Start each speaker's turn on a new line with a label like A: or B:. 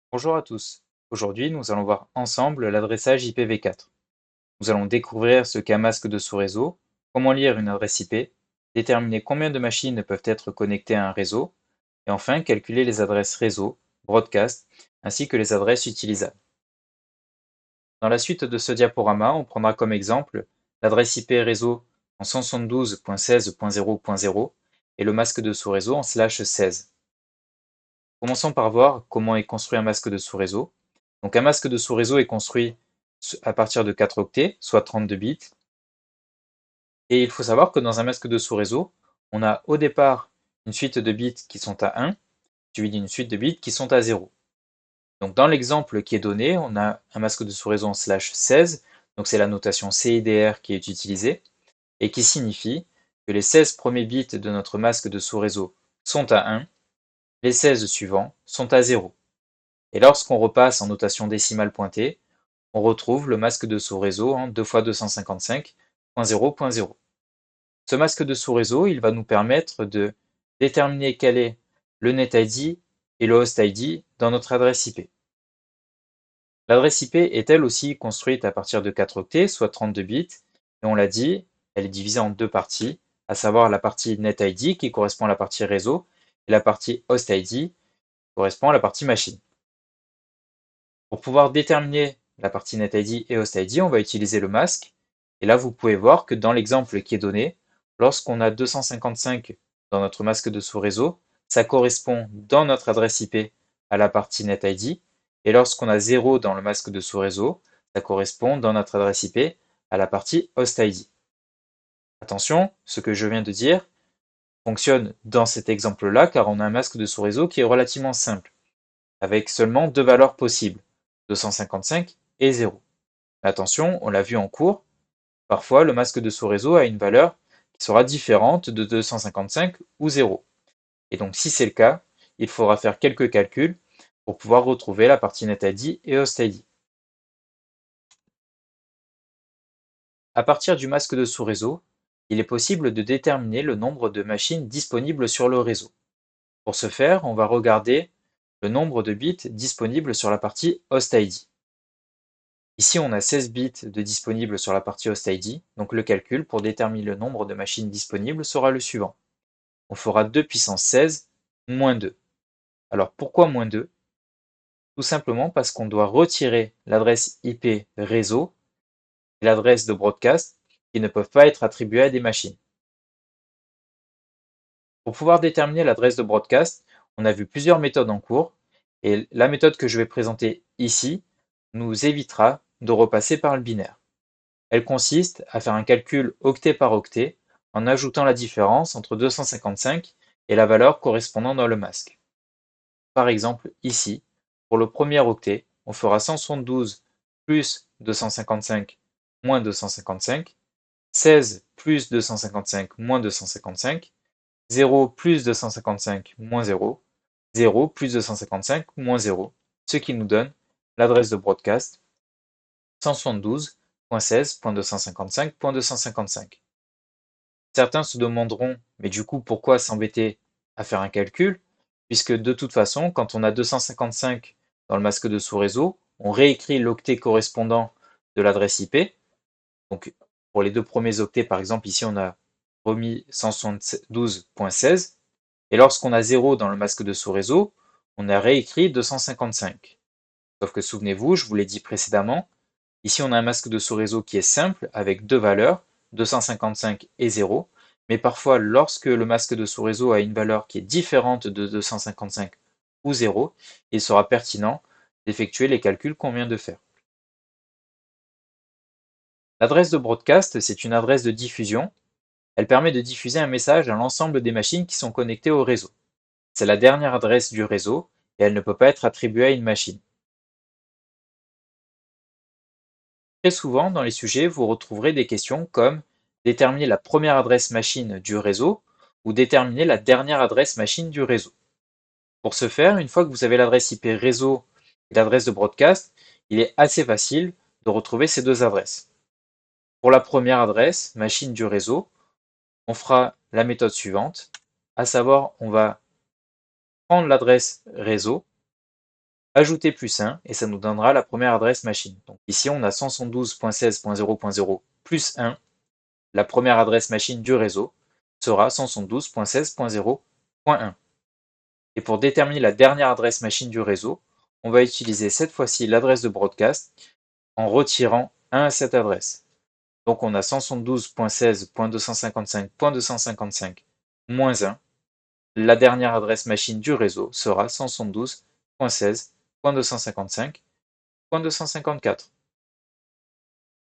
A: Bonjour à tous. Aujourd'hui, nous allons voir ensemble l'adressage IPv4. Nous allons découvrir ce qu'est un masque de sous-réseau, comment lire une adresse IP, déterminer combien de machines peuvent être connectées à un réseau, et enfin calculer les adresses réseau, broadcast, ainsi que les adresses utilisables. Dans la suite de ce diaporama, on prendra comme exemple l'adresse IP réseau en 172.16.0.0 et le masque de sous-réseau en /16. Commençons par voir comment est construit un masque de sous-réseau. Donc un masque de sous-réseau est construit à partir de 4 octets, soit 32 bits. Et il faut savoir que dans un masque de sous-réseau, on a au départ une suite de bits qui sont à 1, suivi d'une suite de bits qui sont à 0. Donc dans l'exemple qui est donné, on a un masque de sous-réseau en /16, donc c'est la notation CIDR qui est utilisée, et qui signifie que les 16 premiers bits de notre masque de sous-réseau sont à 1, les 16 suivants sont à 0. Et lorsqu'on repasse en notation décimale pointée, on retrouve le masque de sous-réseau en 2 fois 255.0.0. Ce masque de sous-réseau, il va nous permettre de déterminer quel est le NetID et le HostID dans notre adresse IP. L'adresse IP est elle aussi construite à partir de 4 octets, soit 32 bits, et on l'a dit, elle est divisée en deux parties, à savoir la partie NetID qui correspond à la partie réseau, et la partie HostID qui correspond à la partie machine. Pour pouvoir déterminer la partie NetID et HostID, on va utiliser le masque. Et là, vous pouvez voir que dans l'exemple qui est donné, lorsqu'on a 255 dans notre masque de sous-réseau, ça correspond dans notre adresse IP à la partie NetID. Et lorsqu'on a 0 dans le masque de sous-réseau, ça correspond dans notre adresse IP à la partie HostID. Attention, ce que je viens de dire fonctionne dans cet exemple-là car on a un masque de sous-réseau qui est relativement simple, avec seulement deux valeurs possibles, 255 et 0. Attention, on l'a vu en cours, parfois le masque de sous-réseau a une valeur qui sera différente de 255 ou 0. Et donc si c'est le cas, il faudra faire quelques calculs pour pouvoir retrouver la partie NetID et HostID. À partir du masque de sous-réseau, il est possible de déterminer le nombre de machines disponibles sur le réseau. Pour ce faire, on va regarder le nombre de bits disponibles sur la partie HostID. Ici, on a 16 bits de disponibles sur la partie HostID, donc le calcul pour déterminer le nombre de machines disponibles sera le suivant. On fera 2 puissance 16 moins 2. Alors pourquoi moins 2? Tout simplement parce qu'on doit retirer l'adresse IP réseau et l'adresse de broadcast qui ne peuvent pas être attribuées à des machines. Pour pouvoir déterminer l'adresse de broadcast, on a vu plusieurs méthodes en cours et la méthode que je vais présenter ici nous évitera de repasser par le binaire. Elle consiste à faire un calcul octet par octet en ajoutant la différence entre 255 et la valeur correspondant dans le masque. Par exemple, ici, pour le premier octet, on fera 172 plus 255 moins 255, 16 plus 255 moins 255, 0 plus 255 moins 0, 0 plus 255 moins 0, ce qui nous donne l'adresse de broadcast 172.16.255.255. Certains se demanderont, mais du coup, pourquoi s'embêter à faire un calcul, puisque de toute façon, quand on a 255 dans le masque de sous-réseau, on réécrit l'octet correspondant de l'adresse IP. Donc, pour les deux premiers octets, par exemple, ici, on a remis 172.16. Et lorsqu'on a 0 dans le masque de sous-réseau, on a réécrit 255. Sauf que souvenez-vous, je vous l'ai dit précédemment, ici on a un masque de sous-réseau qui est simple avec deux valeurs, 255 et 0. Mais parfois, lorsque le masque de sous-réseau a une valeur qui est différente de 255 ou 0, il sera pertinent d'effectuer les calculs qu'on vient de faire. L'adresse de broadcast, c'est une adresse de diffusion. Elle permet de diffuser un message à l'ensemble des machines qui sont connectées au réseau. C'est la dernière adresse du réseau et elle ne peut pas être attribuée à une machine. Très souvent, dans les sujets, vous retrouverez des questions comme déterminer la première adresse machine du réseau ou déterminer la dernière adresse machine du réseau. Pour ce faire, une fois que vous avez l'adresse IP réseau et l'adresse de broadcast, il est assez facile de retrouver ces deux adresses. Pour la première adresse, machine du réseau, on fera la méthode suivante, à savoir on va prendre l'adresse réseau, ajouter plus 1 et ça nous donnera la première adresse machine. Donc ici, on a 172.16.0.0 plus 1. La première adresse machine du réseau sera 172.16.0.1. Et pour déterminer la dernière adresse machine du réseau, on va utiliser cette fois-ci l'adresse de broadcast en retirant 1 à cette adresse. Donc on a 172.16.255.255 moins 1. La dernière adresse machine du réseau sera 172.16.255.254.